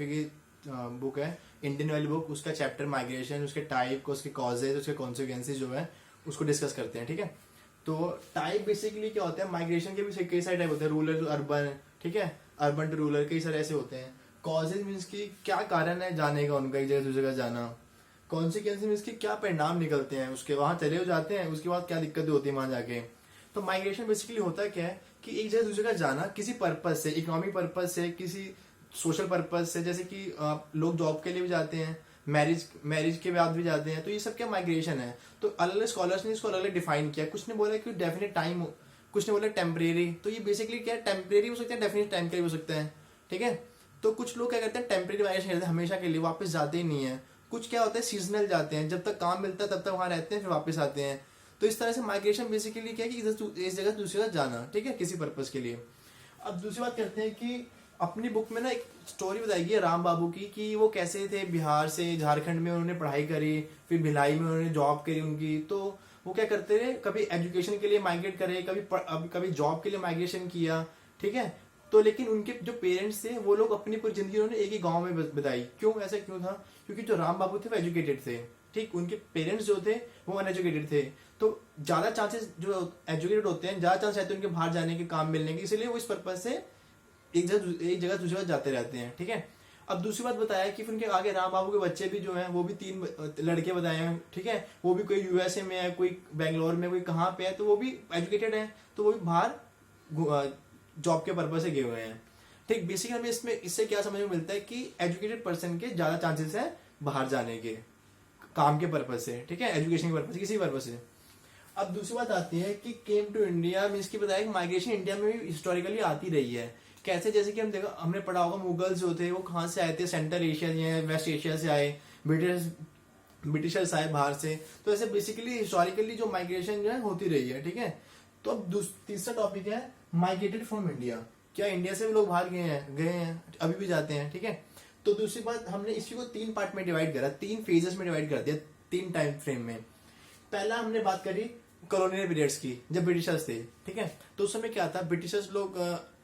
Geography की book है, Indian वाली बुक, उसका चैप्टर माइग्रेशन, उसके टाइप, उसके कॉजेज, उसके कॉन्सिक्वेंसेज जो है उसको डिस्कस करते हैं। ठीक है, तो टाइप बेसिकली क्या होता है, माइग्रेशन के भी कई सारे टाइप होते हैं, रूरल टू अर्बन, ठीक है, अर्बन टू रूरल, कई सारे ऐसे होते हैं। कॉजेज मीन्स की क्या कारण है जाने का उनका एक जगह दूसरी जगह जाना। कॉन्सिक्वेंस मीन्स की क्या परिणाम निकलते हैं उसके, वहां चले हो जाते हैं उसके बाद क्या दिक्कतें होती है वहां जाके। तो माइग्रेशन बेसिकली होता क्या है कि एक जगह दूसरी जगह जाना किसी पर्पज से, इकोनॉमिक पर्पज से, किसी सोशल पर्पज से, जैसे कि लोग जॉब के लिए भी जाते हैं, मैरिज के बाद भी जाते हैं, तो ये सब क्या माइग्रेशन है। तो अलग अलग स्कॉलर्स ने इसको अलग अलग डिफाइन किया, कुछ ने बोला कि डेफिनेट टाइम, कुछ ने बोला टेम्परेरी। तो ये बेसिकली क्या है, टेम्परेरी हो सकता है, डेफिनेट टाइम के लिए हो सकता है। ठीक है, तो कुछ लोग क्या करते हैं टेम्परेरी माइग्रेशन करते हैं, हमेशा के लिए वापस जाते ही नहीं है। कुछ क्या होता है सीजनल जाते हैं, जब तक काम मिलता है तब तक वहां रहते हैं, फिर वापस आते हैं। तो इस तरह से माइग्रेशन बेसिकली क्या है कि इस जगह से दूसरी जगह जाना, ठीक है, किसी पर्पज के लिए। अब दूसरी बात करते हैं कि अपनी बुक में ना एक स्टोरी बताई गई है राम बाबू की, कि वो कैसे थे, बिहार से झारखंड में उन्होंने पढ़ाई करी, फिर भिलाई में उन्होंने जॉब करी उनकी। तो वो क्या करते रहे, कभी एजुकेशन के लिए माइग्रेट करे, कभी जॉब के लिए माइग्रेशन किया। ठीक है, तो लेकिन उनके जो पेरेंट्स थे वो लोग अपनी पूरी जिंदगी उन्होंने एक ही गांव में बिताई। क्यों, ऐसा क्यों था, क्योंकि जो राम बाबू थे वो एजुकेटेड थे, ठीक, उनके पेरेंट्स जो थे वो अनएजुकेटेड थे। तो ज्यादा चांसेस जो एजुकेटेड होते हैं, ज्यादा चांस रहते हैं उनके बाहर जाने के, काम मिलने के, इसलिए वो इस पर्पज से एक जगह दूसरी जगह जाते रहते हैं। ठीक है, अब दूसरी बात बताया कि फिर उनके आगे राम बाबू के बच्चे भी जो हैं वो भी 3 लड़के बताए हैं। ठीक है, वो भी कोई यूएसए में है, कोई बेंगलोर में, कोई कहाँ पे है, तो वो भी एजुकेटेड है, तो वो भी बाहर जॉब के पर्पज से गए हुए हैं। ठीक, बेसिकली हमें इसमें इससे क्या समझ में मिलता है कि एजुकेटेड पर्सन के ज्यादा चांसेस है बाहर जाने के, काम के पर्पज से, ठीक है, एजुकेशन के पर्पज से, किसी पर्पज से। अब दूसरी बात आती है कि केम टू इंडिया मीन्स की बताया कि माइग्रेशन इंडिया में भी हिस्टोरिकली आती रही है। कैसे, जैसे कि हमने पढ़ा होगा मुगल्स जो थे वो कहाँ से आए थे, सेंट्रल एशिया या वेस्ट एशिया से आए, ब्रिटिशर्स आए बाहर से। तो ऐसे बेसिकली हिस्टोरिकली जो माइग्रेशन जो है होती रही है। ठीक है, तो अब तीसरा टॉपिक है माइग्रेटेड फ्रॉम इंडिया। क्या इंडिया से भी लोग बाहर गए हैं, अभी भी जाते हैं। ठीक है, तो दूसरी बात हमने इसी को 3 पार्ट में डिवाइड करा, 3 फेजेस में डिवाइड कर दिया, 3 टाइम फ्रेम में। पहला हमने बात करी कॉलोनियल पीरियड्स की, जब ब्रिटिशर्स थे। ठीक है, तो उस समय क्या था, ब्रिटिशर्स लोग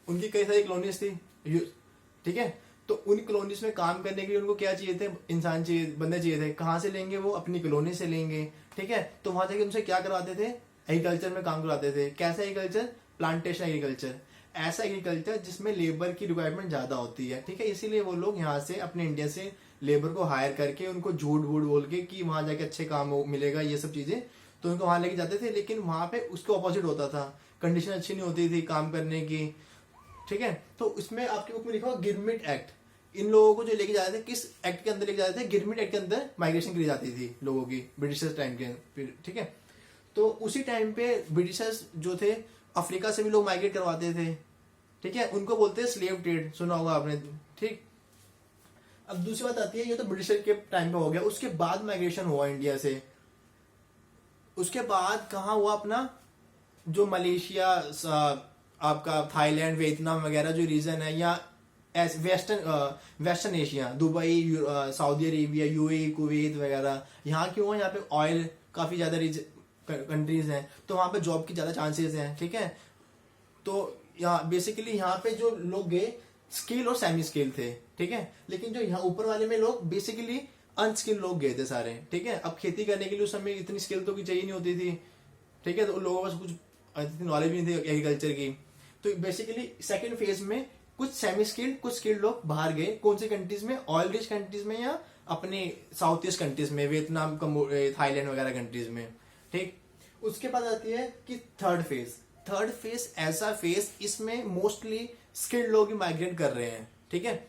उनकी कई सारी कॉलोनीज थी। ठीक है, तो उन कॉलोनीज में काम करने के लिए उनको क्या चाहिए थे, इंसान चाहिए, बंदे चाहिए थे। कहाँ से लेंगे, वो अपनी कॉलोनी से लेंगे। ठीक है, तो वहां जाके उनसे क्या करवाते थे, एग्रीकल्चर में काम करवाते थे। कैसा एग्रीकल्चर, प्लांटेशन एग्रीकल्चर, ऐसा एग्रीकल्चर जिसमें लेबर की रिक्वायरमेंट ज्यादा होती है। ठीक है, इसीलिए वो लोग यहाँ से अपने इंडिया से लेबर को हायर करके उनको झूठ वूठ बोल के कि वहां जाके अच्छे काम मिलेगा, ये सब चीजें, तो उनको वहां लेके जाते थे। लेकिन वहां पे उसके ऑपोजिट होता था, कंडीशन अच्छी नहीं होती थी काम करने की। ठीक है, तो इसमें आपकी बुक में लिखा हुआ गिरमिट एक्ट, इन लोगों को जो लेके जाते थे, किस एक्ट के अंदर लेके जाते थे, गिरमिट एक्ट के अंदर माइग्रेशन की जाती थी लोगों की, ब्रिटिशर्स टाइम के। ठीक है, तो उसी टाइम पे ब्रिटिशर्स जो थे अफ्रीका से भी लोग माइग्रेट करवाते थे। ठीक है, उनको बोलते हैं स्लेव ट्रेड, सुना होगा आपने। ठीक, अब दूसरी बात आती है, ये तो ब्रिटिशर के टाइम पे हो गया। उसके बाद माइग्रेशन हुआ इंडिया से, उसके बाद कहाँ हुआ अपना, जो मलेशिया, आपका थाईलैंड, वियतनाम वगैरह जो रीजन है, या western Asia, Dubai, Saudi Arabia, UAE, Kuwait वगैरह, यहाँ क्यों है, यहाँ पे ऑयल काफी ज्यादा कंट्रीज हैं, तो वहां पे जॉब की ज्यादा चांसेस हैं। ठीक है, तो यहाँ बेसिकली यहाँ पे जो लोग गए स्किल और सेमी स्किल थे। ठीक है, लेकिन जो यहाँ ऊपर वाले में लोग बेसिकली अनस्किल लोग गए थे सारे। ठीक है, अब खेती करने के लिए उस समय इतनी स्किल तो की चाहिए नहीं होती थी। ठीक है, तो लोगों को कुछ इतनी नॉलेज भी नहीं थी एग्रीकल्चर की। तो बेसिकली सेकंड फेज में कुछ सेमी स्किल्ड, कुछ स्किल्ड लोग बाहर गए। कौन सी कंट्रीज में, ऑयल रिच कंट्रीज में, या अपने साउथ ईस्ट कंट्रीज में, वियतनाम, थाईलैंड वगैरह कंट्रीज में। ठीक, उसके बाद आती है कि थर्ड फेज ऐसा फेज, इसमें मोस्टली स्किल्ड लोग ही माइग्रेट कर रहे हैं। ठीक है,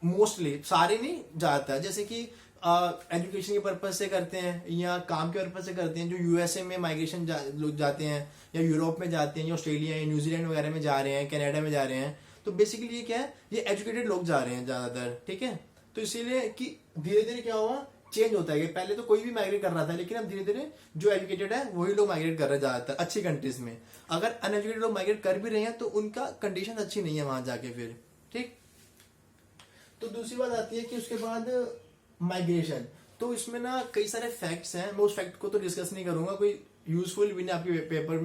मोस्टली, सारे नहीं, ज्यादातर, जैसे कि एजुकेशन के पर्पज से करते हैं या काम के पर्पज से करते हैं। जो यूएसए में माइग्रेशन लोग जाते हैं, या यूरोप में जाते हैं, या ऑस्ट्रेलिया या न्यूजीलैंड वगैरह में जा रहे हैं, कनाडा में जा रहे हैं, तो बेसिकली ये क्या है, ये एजुकेटेड लोग जा रहे हैं ज्यादातर। ठीक है, तो इसीलिए कि धीरे धीरे क्या हुआ, चेंज होता है। पहले तो कोई भी माइग्रेट कर रहा था, लेकिन अब धीरे धीरे जो एजुकेटेड है वही लोग माइग्रेट कर रहे हैं ज्यादातर अच्छी कंट्रीज में। अगर अनएजुकेटेड लोग माइग्रेट कर भी रहे हैं तो उनका कंडीशन अच्छी नहीं है वहां जाके फिर। ठीक, तो दूसरी बात आती है कि उसके बाद माइग्रेशन, तो इसमें ना कई सारे फैक्ट्स हैं। मैं उस फैक्ट को तो डिस्कस नहीं करूंगा, कोई यूजफुल भी नहीं आपके पेपर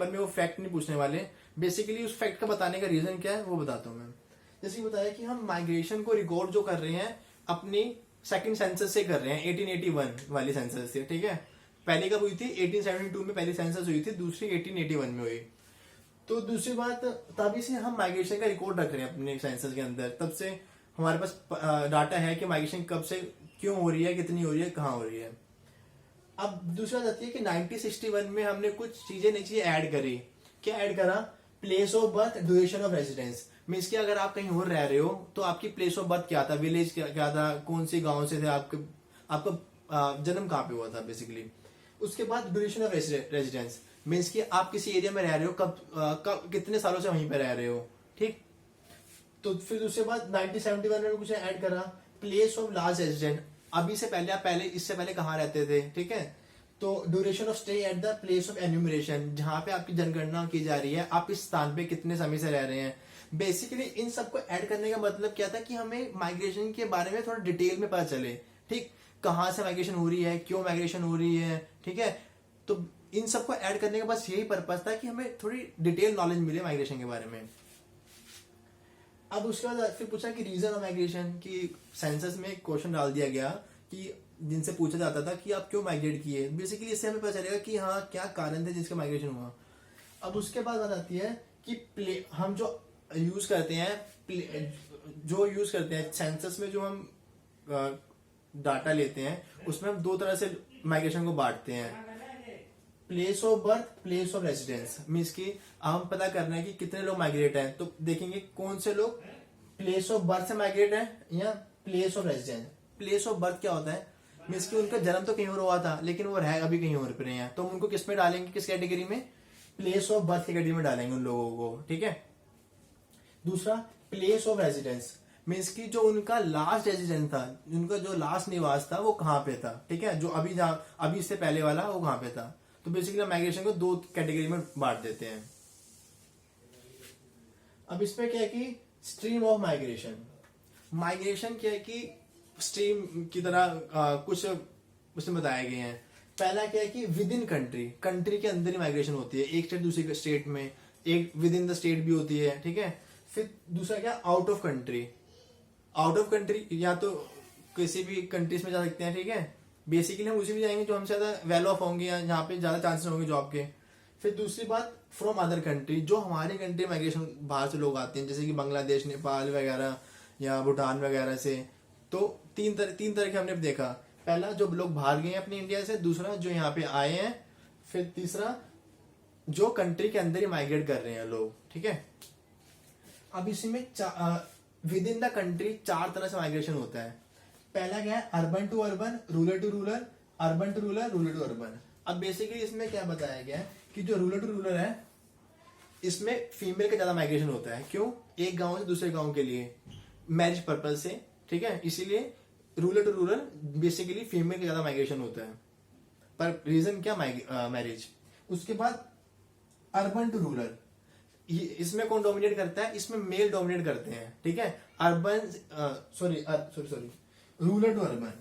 में वो फैक्ट नहीं पूछने वाले। बेसिकली उस फैक्ट का बताने का रीजन क्या है वो बताता हूँ मैं। जैसे बताया कि हम माइग्रेशन को रिकॉर्ड जो कर रहे हैं अपनी सेकंड सेंसस से कर रहे हैं, 1881 वाली सेंसस से, ठीक है। पहली कब हुई थी? 1872 में पहली सेंसस हुई थी, दूसरी 1881 में हुई। तो दूसरी बात, तभी से हम माइग्रेशन का रिकॉर्ड रख रहे हैं अपने सेंसस के अंदर, तब से हमारे पास डाटा है कि माइग्रेशन कब से क्यों हो रही है, कितनी हो रही है, कहाँ हो रही है। अब दूसरी बात आती है कि 1961 में हमने कुछ चीजें नई चीजें ऐड करी। क्या ऐड करा? Place of birth, duration of residence. Means कि अगर आप कहीं और रह रहे हो तो आपकी प्लेस ऑफ बर्थ क्या था, विलेज क्या था, कौन सी गांव से थे, आपका जन्म कहाँ पे हुआ था बेसिकली। उसके बाद ड्यूरेशन ऑफ रेजिडेंस, मीन्स कि आप किसी एरिया में रह रहे हो, कब कितने सालों से वहीं पे रह रहे हो, ठीक। तो फिर उसके बाद 1971 में कुछ ऐड करा, प्लेस ऑफ लास्ट रेजिडेंट। अभी से पहले आप इससे पहले कहाँ रहते थे, ठीक है। तो duration of stay at the place of enumeration, जहां पे आपकी जनगणना की जा रही है, आप इस स्थान पे कितने समय से रह रहे हैं। बेसिकली इन सबको ऐड करने का मतलब क्या था कि हमें माइग्रेशन के बारे में थोड़ा डिटेल में पता चले, ठीक। कहाँ से माइग्रेशन हो रही है, क्यों माइग्रेशन हो रही है, ठीक है। तो इन सबको ऐड करने का बस यही पर्पज था कि हमें थोड़ी डिटेल नॉलेज मिले माइग्रेशन के बारे में। अब उसके बाद फिर पूछा कि रीजन ऑफ माइग्रेशन, की सेंसस में क्वेश्चन डाल दिया गया कि जिनसे पूछा जाता था कि आप क्यों माइग्रेट किए। बेसिकली इससे हमें पता चलेगा कि हाँ क्या कारण थे जिसका माइग्रेशन हुआ। अब उसके बाद बात आती है कि हम जो यूज करते हैं सेंसस में, जो हम डाटा लेते हैं उसमें हम दो तरह से माइग्रेशन को बांटते हैं, place of birth, place of residence. Means की हम पता करना है कि कितने लोग माइग्रेट हैं, तो देखेंगे कौन से लोग प्लेस ऑफ बर्थ से माइग्रेट हैं या place of residence. Place of birth क्या होता है? मीन्स की उनका जन्म तो कहीं और हुआ था लेकिन वो रह अभी कहीं और पे रहे हैं, तो हम उनको किस में डालेंगे, किस कैटेगरी में? प्लेस ऑफ बर्थ कैटेगरी में डालेंगे उन लोगों को, ठीक है। दूसरा प्लेस ऑफ रेजिडेंस, मीन्स की जो उनका लास्ट रेजिडेंस था, उनका जो लास्ट निवास था वो कहाँ पे था, ठीक है। जो अभी इससे पहले वाला वो कहाँ पे था। तो बेसिकली माइग्रेशन को दो कैटेगरी में बांट देते हैं। अब इसमें क्या है कि स्ट्रीम ऑफ माइग्रेशन। माइग्रेशन क्या है कि स्ट्रीम की तरह कुछ उसमें बताए गए हैं। पहला क्या है कि विद इन कंट्री के अंदर ही माइग्रेशन होती है, एक स्टेट दूसरी स्टेट में, एक विद इन द स्टेट भी होती है, ठीक है। फिर दूसरा क्या, आउट ऑफ कंट्री या तो किसी भी कंट्रीज में जा सकते हैं, ठीक है। बेसिकली हम उसी में जाएंगे जो हमसे ज्यादा वेल ऑफ होंगे या जहाँ पे ज्यादा चांसेस होंगे जॉब के। फिर दूसरी बात, फ्रॉम अदर कंट्री, जो हमारे कंट्री माइग्रेशन बाहर से लोग आते हैं, जैसे कि बांग्लादेश, नेपाल वगैरह या भूटान वगैरह से। तो तीन तरह के हमने देखा। पहला जो लोग बाहर गए हैं अपनी इंडिया से, दूसरा जो यहाँ पे आए हैं, फिर तीसरा जो कंट्री के अंदर ही माइग्रेट कर रहे हैं लोग, ठीक है। अब इसी में विद इन द कंट्री 4 तरह से माइग्रेशन होता है। पहला क्या है, urban to urban, rural to rural, urban to rural, rural to urban. अब बेसिकली इसमें क्या बताया गया है कि जो रूरल टू रूरल है इसमें फीमेल का ज्यादा माइग्रेशन होता है। क्यों? एक गांव से दूसरे गांव के लिए मैरिज पर्पज से, ठीक है। इसीलिए rural to rural basically female का ज्यादा माइग्रेशन होता है। पर रीजन क्या? मैरिज। उसके बाद अर्बन टू रूरल, इसमें कौन डोमिनेट करता है? इसमें मेल डोमिनेट करते हैं, ठीक है। रूरल टू अर्बन,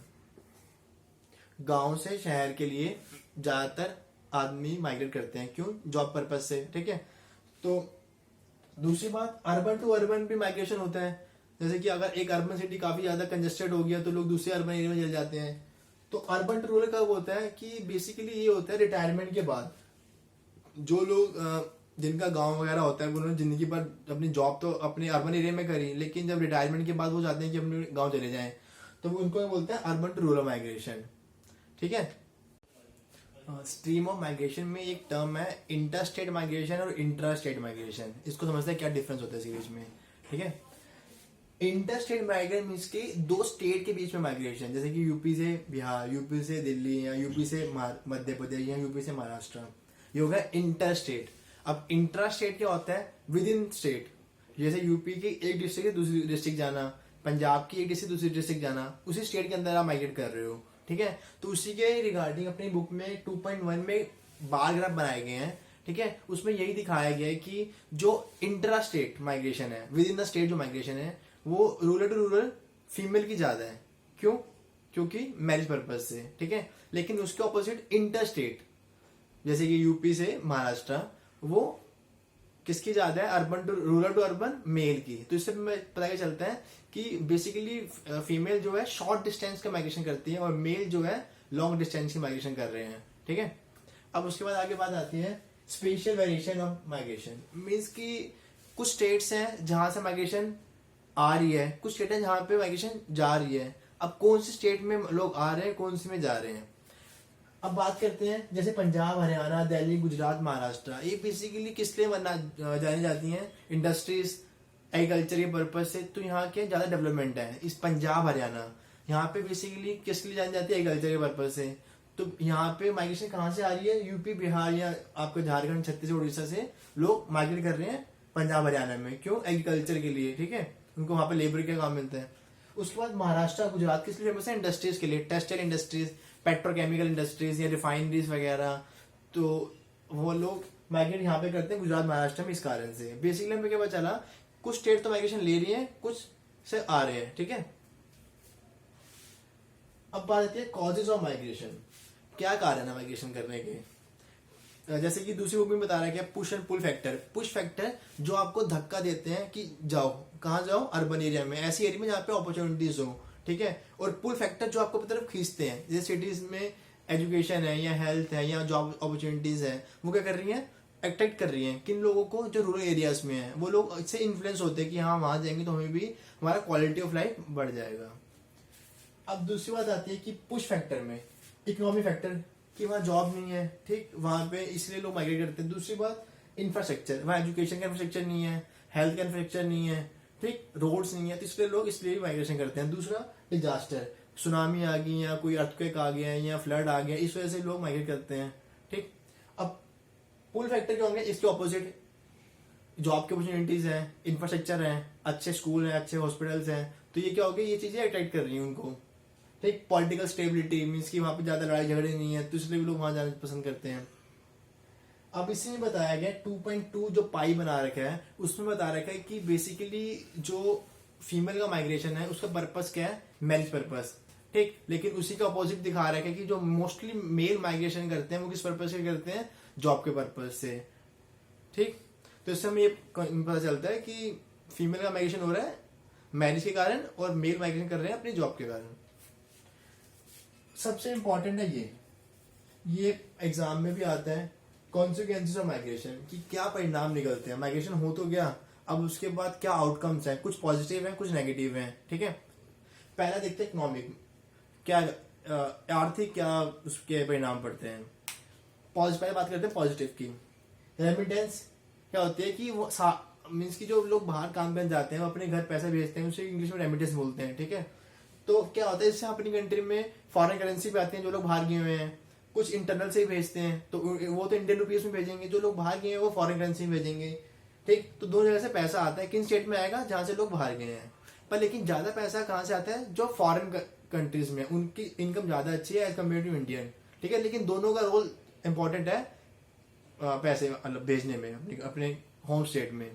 गांव से शहर के लिए ज्यादातर आदमी माइग्रेट करते हैं। क्यों? जॉब पर्पज से, ठीक है। तो दूसरी बात, अर्बन टू अर्बन भी माइग्रेशन होता है। जैसे कि अगर एक अर्बन सिटी काफी ज्यादा कंजेस्टेड हो गया तो लोग दूसरे अर्बन एरिया में चले जाते हैं। तो अर्बन टू रूरल कब होता है कि बेसिकली ये होता है रिटायरमेंट के बाद। जो लोग जिनका गांव वगैरह होता है, उन्होंने जिंदगी भर अपनी जॉब तो अपने अर्बन एरिया में करी, लेकिन जब रिटायरमेंट के बाद वो चाहते हैं कि अपने गांव चले जाएं, तो उनको बोलते हैं अर्बन टू रूरल माइग्रेशन, ठीक है। स्ट्रीम ऑफ माइग्रेशन में एक टर्म है इंटर स्टेट माइग्रेशन और इंट्रा स्टेट माइग्रेशन। इसको समझते हैं क्या डिफरेंस होता है इसके बीच में, ठीक है। इंटर स्टेट माइग्रेशन मीन्स के दो स्टेट के बीच में माइग्रेशन, जैसे कि यूपी से बिहार, यूपी से दिल्ली, या यूपी से मध्य प्रदेश, या यूपी से महाराष्ट्र, ये हो गया इंटर स्टेट। अब इंट्रा स्टेट क्या होता है? विद इन स्टेट, जैसे यूपी की एक डिस्ट्रिक्ट से दूसरी डिस्ट्रिक्ट जाना, पंजाब की एक डिस्ट्रिक्ट दूसरी डिस्ट्रिक्ट जाना, उसी स्टेट के अंदर आप माइग्रेट कर रहे हो, ठीक है। तो उसी के रिगार्डिंग अपनी बुक में 2.1 में बार ग्राफ बनाए गए हैं, ठीक है। उसमें यही दिखाया गया है कि जो इंट्रा स्टेट माइग्रेशन है, विद इन द स्टेट जो माइग्रेशन है, वो रूरल टू रूरल फीमेल की ज्यादा है। क्यों? क्योंकि मैरिज पर्पज से, ठीक है। लेकिन उसके ऑपोजिट इंटर स्टेट, जैसे कि यूपी से महाराष्ट्र, वो किसकी ज्यादा है, urban to rural to urban male की। तो इससे पता क्या चलता है कि बेसिकली फीमेल जो है शॉर्ट डिस्टेंस का माइग्रेशन करती है और मेल जो है लॉन्ग डिस्टेंस की माइग्रेशन कर रहे हैं, ठीक है। अब उसके बाद आगे बात आती है special variation of migration. Means कि कुछ स्टेट्स हैं जहां से माइग्रेशन आ रही है, कुछ स्टेट है जहां पे माइग्रेशन जा रही है। अब कौन सी स्टेट में लोग आ रहे हैं, कौन सी में जा रहे हैं। अब बात करते हैं जैसे पंजाब, हरियाणा, दिल्ली, गुजरात, महाराष्ट्र, ये बेसिकली किस लिए जानी जाती हैं, इंडस्ट्रीज, एग्रीकल्चर के पर्पज से। तो यहाँ के ज्यादा डेवलपमेंट है इस पंजाब हरियाणा, यहाँ पे बेसिकली किस लिए जानी जाती है, एग्रीकल्चर के पर्पज से। तो यहाँ पे माइग्रेशन कहाँ से आ रही है, यूपी, बिहार या आपके झारखंड, छत्तीसगढ़, उड़ीसा से लोग माइग्रेट कर रहे हैं पंजाब हरियाणा में। क्यों, एग्रीकल्चर के लिए, ठीक है, उनको वहां पे लेबर के काम मिलते हैं। उसके बाद महाराष्ट्र, गुजरात किस लिए फेमस है, इंडस्ट्रीज के लिए, टेक्सटाइल इंडस्ट्रीज, पेट्रोकेमिकल इंडस्ट्रीज या रिफाइनरीज वगैरह। तो वो लोग माइग्रेट यहाँ पे करते हैं गुजरात, महाराष्ट्र में, इस कारण से। बेसिकली हमें क्या पता चला, कुछ स्टेट तो माइग्रेशन ले रही है, कुछ से आ रहे हैं, ठीक है। अब बात आती है कॉजेज ऑफ माइग्रेशन, क्या कारण है माइग्रेशन करने के। जैसे कि दूसरी बुक में बता रहा है कि push and pull factor. Push factor जो आपको धक्का देते हैं कि जाओ, कहाँ जाओ, अर्बन एरिया में, ऐसी एरिया में जहाँ पे अपॉर्चुनिटीज हो, ठीक है। और पुल फैक्टर जो आपको तरफ खींचते हैं, जैसे सिटीज में एजुकेशन है या हेल्थ है या जॉब अपॉर्चुनिटीज है, वो क्या कर रही है, अट्रैक्ट कर रही है किन लोगों को, जो रूरल एरियाज में है। वो लोग इससे इन्फ्लुएंस होते हैं कि हाँ वहां जाएंगे तो हमें भी हमारा क्वालिटी ऑफ लाइफ बढ़ जाएगा। अब दूसरी बात आती है कि पुश फैक्टर में इकोनॉमिक फैक्टर, कि वहाँ जॉब नहीं है, ठीक, वहां पे इसलिए लोग माइग्रेट करते हैं। दूसरी बात इंफ्रास्ट्रक्चर, वहाँ एजुकेशन का इंफ्रास्ट्रक्चर नहीं है, हेल्थ का इंफ्रास्ट्रक्चर नहीं है, ठीक, रोड्स नहीं है, तो इसलिए लोग इसलिए माइग्रेशन करते हैं। दूसरा डिजास्टर, सुनामी आ गई या कोई अर्थक्वेक आ गया या फ्लड आ गया, इस वजह से लोग माइग्रेट करते हैं, ठीक। अब पुल फैक्टर क्या होंगे, इसके ऑपोजिट जॉब की अपॉर्चुनिटीज हैं, इंफ्रास्ट्रक्चर है, अच्छे स्कूल हैं, अच्छे हॉस्पिटल्स हैं, तो ये क्या हो गया, ये चीजें अट्रैक्ट कर रही हैं उनको, ठीक। पॉलिटिकल स्टेबिलिटी मीन्स कि वहां पे ज्यादा लड़ाई झगड़े नहीं है, तो इसलिए भी लोग वहां जाना पसंद करते हैं। अब इसी में बताया गया 2.2 जो पाई बना रखा है, उसमें बता रखा है कि बेसिकली जो फीमेल का माइग्रेशन है उसका पर्पस क्या है, मैरिज पर्पस, ठीक। लेकिन उसी का अपोजिट दिखा रखा है कि जो मोस्टली मेल माइग्रेशन करते हैं वो किस पर्पज से करते हैं, जॉब के पर्पज से, ठीक। तो इससे हमें ये पता चलता है कि फीमेल का माइग्रेशन हो रहा है मैरिज के कारण और मेल माइग्रेशन कर रहे हैं अपनी जॉब के कारण। सबसे इंपॉर्टेंट है ये एग्जाम में भी आता है, कॉन्सिक्वेंसेस ऑफ माइग्रेशन, कि क्या परिणाम निकलते हैं, माइग्रेशन हो तो गया, अब उसके बाद क्या आउटकम्स हैं, कुछ पॉजिटिव हैं, कुछ नेगेटिव हैं, ठीक है। पहला देखते हैं इकोनॉमिक, क्या आर्थिक क्या उसके परिणाम पड़ते हैं। पहले बात करते हैं पॉजिटिव की। रेमिटेंस क्या होती है कि वो मीन्स की जो लोग बाहर काम करने जाते हैं वो अपने घर पैसा भेजते हैं, उसे इंग्लिश में रेमिटेंस बोलते हैं, ठीक है। तो क्या होता है, इससे अपनी कंट्री में फॉरेन करेंसी भी आती है, जो लोग बाहर गए हुए हैं, कुछ इंटरनल से ही भेजते हैं, तो वो तो इंडियन रुपीज में भेजेंगे, जो लोग बाहर गए हैं वो फॉरेन करेंसी में भेजेंगे, ठीक। तो दो जगह से पैसा आता है, किन स्टेट में आएगा, जहां से लोग बाहर गए हैं। पर लेकिन ज्यादा पैसा कहाँ से आता है, जो फॉरेन कंट्रीज में, उनकी इनकम ज्यादा अच्छी है एज कम्पेयर टू इंडियन, ठीक है। लेकिन दोनों का रोल इंपॉर्टेंट है पैसे मतलब भेजने में अपने होम स्टेट में।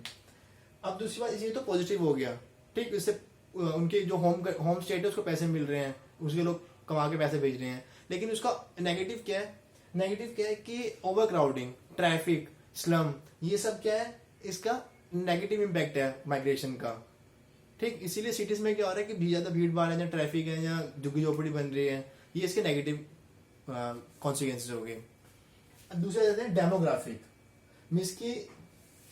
अब दूसरी बात, ये तो पॉजिटिव हो गया, ठीक। इससे उनके जो होम स्टेट है उसको पैसे मिल रहे हैं, उसके लोग कमा के पैसे भेज रहे हैं। लेकिन उसका नेगेटिव क्या है, नेगेटिव क्या है कि ओवर क्राउडिंग, ट्रैफिक, स्लम, ये सब क्या है, इसका नेगेटिव इम्पैक्ट है माइग्रेशन का, ठीक। इसीलिए सिटीज में क्या हो रहा है कि ज्यादा भीड़ भाड़ है या ट्रैफिक है या झुग्गी झोपड़ी बन रही है, ये इसके नेगेटिव कॉन्सिक्वेंसेज हो गए। दूसरा जाते हैं डेमोग्राफिक, मीन्स की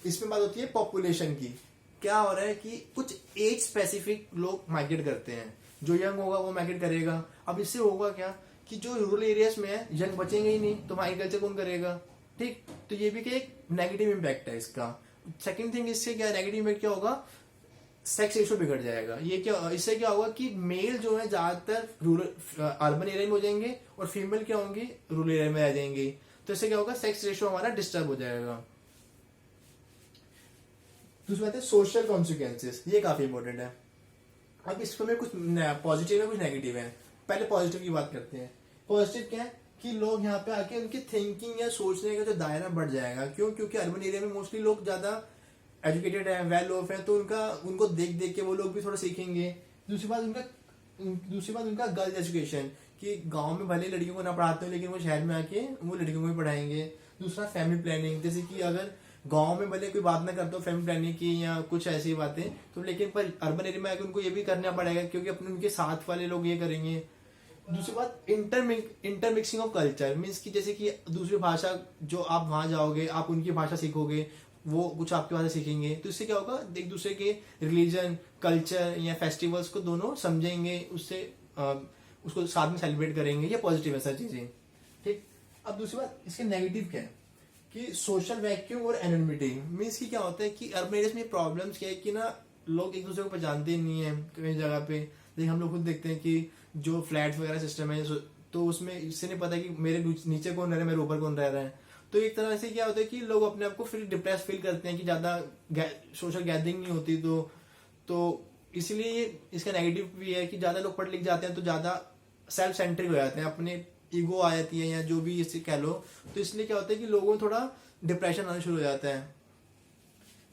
इसमें बात होती है पॉपुलेशन की। क्या हो रहा है कि कुछ एज स्पेसिफिक लोग माइग्रेट करते हैं, जो यंग होगा वो माइग्रेट करेगा। अब इससे होगा क्या कि जो रूरल एरियाज में है यंग बचेंगे ही नहीं, तो एग्रीकल्चर कौन करेगा, ठीक। तो ये भी क्या एक नेगेटिव इम्पैक्ट है इसका। सेकंड थिंग, इससे क्या नेगेटिव इम्पैक्ट क्या होगा, सेक्स रेशियो बिगड़ जाएगा। ये क्या, इससे क्या होगा कि मेल जो है ज्यादातर रूरल अर्बन एरिया में हो जाएंगे और फीमेल क्या होंगी, रूरल एरिया में आ जाएंगी। तो इससे क्या होगा, सेक्स रेशियो हमारा डिस्टर्ब हो जाएगा। दूसरी बात है सोशल कॉन्सिक्वेंसेस, ये काफी इंपॉर्टेंट है। अब इसमें कुछ पॉजिटिव है, कुछ नेगेटिव है। पहले पॉजिटिव की बात करते हैं। पॉजिटिव क्या है कि लोग यहाँ पे आके उनकी थिंकिंग या सोचने का जो दायरा बढ़ जाएगा। क्यों, क्योंकि अर्बन एरिया में मोस्टली लोग ज्यादा एजुकेटेड है, वेल ऑफ है, तो उनको देख देख के वो लोग भी थोड़ा सीखेंगे। दूसरी बात उनका गर्ल्स एजुकेशन, कि गांव में भले लड़कियों को ना पढ़ाते हो लेकिन वो शहर में आके वो लड़कियों को भी पढ़ाएंगे। दूसरा फैमिली प्लानिंग, जैसे कि अगर गांव में भले कोई बात ना करता हो फैमिली प्लानिंग की या कुछ ऐसी बातें, तो लेकिन पर अर्बन एरिया में आके उनको ये भी करना पड़ेगा, क्योंकि अपने उनके साथ वाले लोग ये करेंगे। दूसरी बात इंटरमिक्सिंग ऑफ कल्चर मीन्स कि जैसे कि दूसरी भाषा, जो आप वहां जाओगे आप उनकी भाषा सीखोगे, वो कुछ आपकी भाषा सीखेंगे, तो इससे क्या होगा, एक दूसरे के रिलीजन कल्चर या फेस्टिवल्स को दोनों समझेंगे, उससे उसको साथ में सेलिब्रेट करेंगे। ये पॉजिटिव है सर चीजें, ठीक। अब दूसरी बात इसके नेगेटिव क्या है कि सोशल वैक्यूम और एनोनिमिटी मीन्स कि क्या होता है कि अर्बन एरियाज में प्रॉब्लम्स क्या है कि ना लोग एक दूसरे को पहचानते नहीं है कई जगह पे। जैसे हम लोग खुद देखते हैं कि जो फ्लैट्स वगैरह सिस्टम है तो उसमें इससे नहीं पता कि मेरे नीचे कौन रह रहा है, मेरे ऊपर कौन रह रहा है। तो एक तरह से क्या होता है कि लोग अपने आप को फिर डिप्रेस फील करते हैं कि ज्यादा सोशल गैदरिंग नहीं होती, तो इसलिए इसका नेगेटिव भी है कि ज्यादा लोग पढ़ लिख जाते हैं तो ज्यादा सेल्फ सेंट्रिक हो जाते हैं, अपने ईगो आ जाती है या जो भी इसे कह लो। तो इसलिए क्या होता है कि लोगों में थोड़ा डिप्रेशन आना शुरू हो जाता है।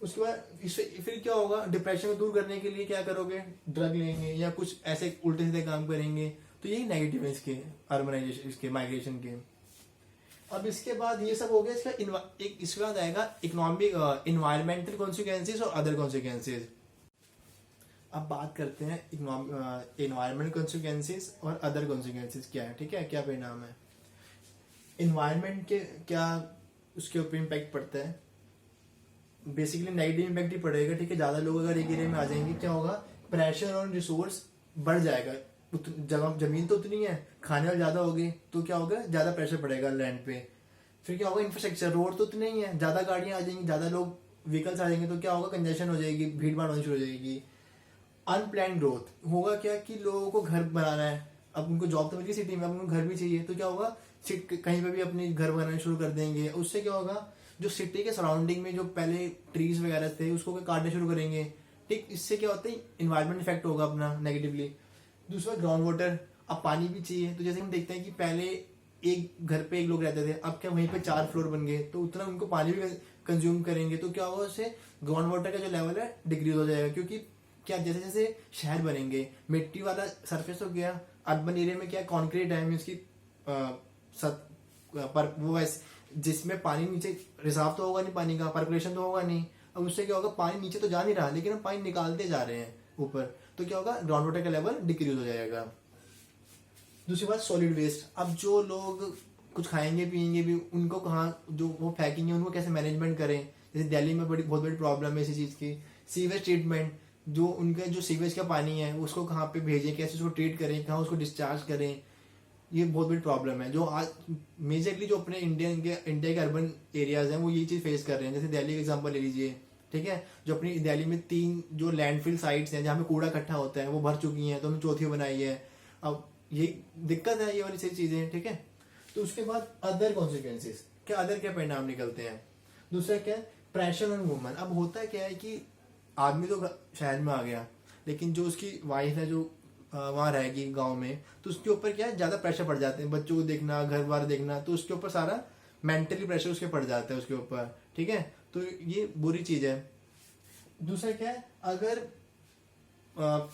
उसके बाद इससे फिर क्या होगा, डिप्रेशन को दूर करने के लिए क्या करोगे, ड्रग लेंगे या कुछ ऐसे उल्टे सीधे काम करेंगे। तो यही नेगेटिव है इसके अर्बनाइजेशन, इसके माइग्रेशन के। अब इसके बाद ये सब हो गया, इसके बाद आएगा इकोनॉमिक इन्वायरमेंटल कॉन्सिक्वेंसेज और अदर कॉन्सिक्वेंसेज। अब बात करते हैं इन्वायरमेंटल कॉन्सिक्वेंसेज और अदर कॉन्सिक्वेंसेज क्या है, ठीक है, क्या परिणाम है। इन्वायरमेंट के क्या उसके ऊपर इम्पैक्ट पड़ता है, बेसिकली नेगेटिव इम्पैक्ट ही पड़ेगा, ठीक है। ज्यादा लोग अगर एक एरिया में आ जाएंगे क्या होगा, प्रेशर ऑन रिसोर्स बढ़ जाएगा। जगह जमीन तो उतनी है, खाने वाले ज्यादा हो गए तो क्या होगा, ज्यादा प्रेशर पड़ेगा लैंड पे। फिर क्या होगा, इंफ्रास्ट्रक्चर, रोड तो उतने ही है, ज्यादा गाड़ियां आ जाएंगी, ज्यादा लोग व्हीकल्स आ जाएंगे तो क्या होगा, कंजेशन हो जाएगी, भीड़ भाड़ होनी शुरू हो जाएगी। अनप्लान ग्रोथ होगा क्या कि लोगों को घर बनाना है, अब उनको जॉब तो मिल गई सिटी में, अब उनको घर भी चाहिए, तो क्या होगा, कहीं पे भी अपने घर बनाना शुरू कर देंगे। उससे क्या होगा, जो सिटी के सराउंडिंग में जो पहले ट्रीज वगैरह थे उसको काटने शुरू करेंगे, ठीक। इससे क्या होता है, इन्वायरमेंट इफेक्ट होगा अपना नेगेटिवली। दूसरा ग्राउंड वाटर, अब पानी भी चाहिए, तो जैसे हम देखते हैं कि पहले एक घर पे एक लोग रहते थे, अब क्या वहीं पे 4 फ्लोर बन गए, तो उतना उनको पानी भी कंज्यूम करेंगे, तो क्या होगा, उससे ग्राउंड वाटर का जो लेवल है डिक्रीज हो जाएगा। क्योंकि क्या, जैसे जैसे शहर बनेंगे, मिट्टी वाला सरफेस हो गया, अर्बन एरिया में क्या कॉन्क्रीट है, मीन्स की पर वो जिसमें पानी नीचे रिसाव तो होगा नहीं, पानी का पर्कुलेशन तो होगा नहीं। अब उससे क्या होगा, पानी नीचे तो जा नहीं रहा, लेकिन हम पानी निकालते जा रहे हैं ऊपर, तो क्या होगा, ग्राउंड वाटर का लेवल डिक्रीज हो जाएगा। दूसरी बात सॉलिड वेस्ट, अब जो लोग कुछ खाएंगे पिएंगे भी, उनको कहाँ जो वो फेंकेंगे, उनको कैसे मैनेजमेंट करें। जैसे दिल्ली में बहुत बड़ी प्रॉब्लम है इसी चीज की। सीवेज ट्रीटमेंट, जो उनका जो सीवेज का पानी है उसको कहाँ पे भेजें, कैसे उसको ट्रीट करें, कहाँ उसको डिस्चार्ज करें, ये बहुत बड़ी प्रॉब्लम है जो आज मेजरली जो अपने इंडिया के अर्बन एरियाज हैं वो ये चीज फेस कर रहे हैं। जैसे दिल्ली का एग्जांपल ले लीजिए, ठीक है, जो अपनी दिल्ली में 3 जो लैंडफिल साइट्स हैं जहाँ पे कूड़ा इकट्ठा होता है वो भर चुकी हैं, तो हमने चौथी बनाई है। अब ये दिक्कत है, ये वाली सारी चीजें, ठीक है। तो उसके बाद अदर कॉन्सिक्वेंसेज, क्या अदर क्या परिणाम निकलते हैं। दूसरा क्या है, प्रेशर ऑन वुमन। अब होता क्या है कि आदमी तो शहर में आ गया, लेकिन जो उसकी वाइफ है जो वहां रहेगी गांव में, तो उसके ऊपर क्या है, ज्यादा प्रेशर पड़ जाते हैं, बच्चों को देखना, घर बार देखना, तो उसके ऊपर सारा मेंटली प्रेशर उसके पड़ जाता है उसके ऊपर, ठीक है। तो ये बुरी चीज है। दूसरा क्या है, अगर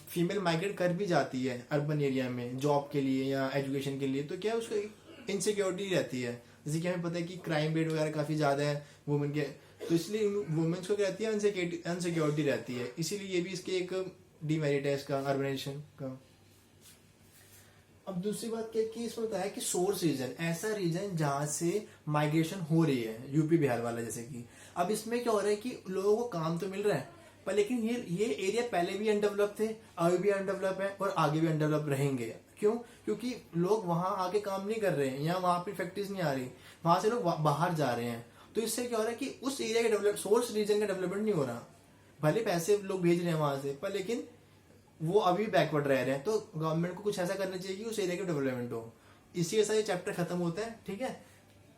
फीमेल माइग्रेट कर भी जाती है अर्बन एरिया में जॉब के लिए या एजुकेशन के लिए, तो क्या है, उसको इनसिक्योरिटी रहती है। जैसे कि हमें पता है कि क्राइम रेट वगैरह काफी ज्यादा है वुमेन के, तो इसलिए वुमेन्स को क्या रहती है, अनसिक्योरिटी रहती है। इसीलिए ये भी इसके एक डीमेरिट है इसका, अर्बनाइजेशन का। अब दूसरी बात क्या कि इसमें बताया कि सोर्स रीजन, ऐसा रीजन जहां से माइग्रेशन हो रही है, यूपी बिहार वाला जैसे कि। अब इसमें क्या हो रहा है कि लोगों को काम तो मिल रहा है, पर लेकिन ये एरिया पहले भी अनडेवलप थे, अभी भी अनडेवलप है और आगे भी अनडेवलप रहेंगे। क्यों? क्योंकि लोग वहां आके काम नहीं कर रहे हैं या वहां पे फैक्ट्रीज नहीं आ रही, वहां से लोग बाहर जा रहे हैं। तो इससे क्या हो रहा है कि उस एरिया का डेवलप, सोर्स रीजन का डेवलपमेंट नहीं हो रहा। भले पैसे लोग भेज रहे हैं वहां से, पर लेकिन वो अभी बैकवर्ड रह रहे हैं। तो गवर्नमेंट को कुछ ऐसा करना चाहिए कि उस एरिया का डेवलपमेंट हो। इसी के साथ ये चैप्टर खत्म होता है, ठीक है।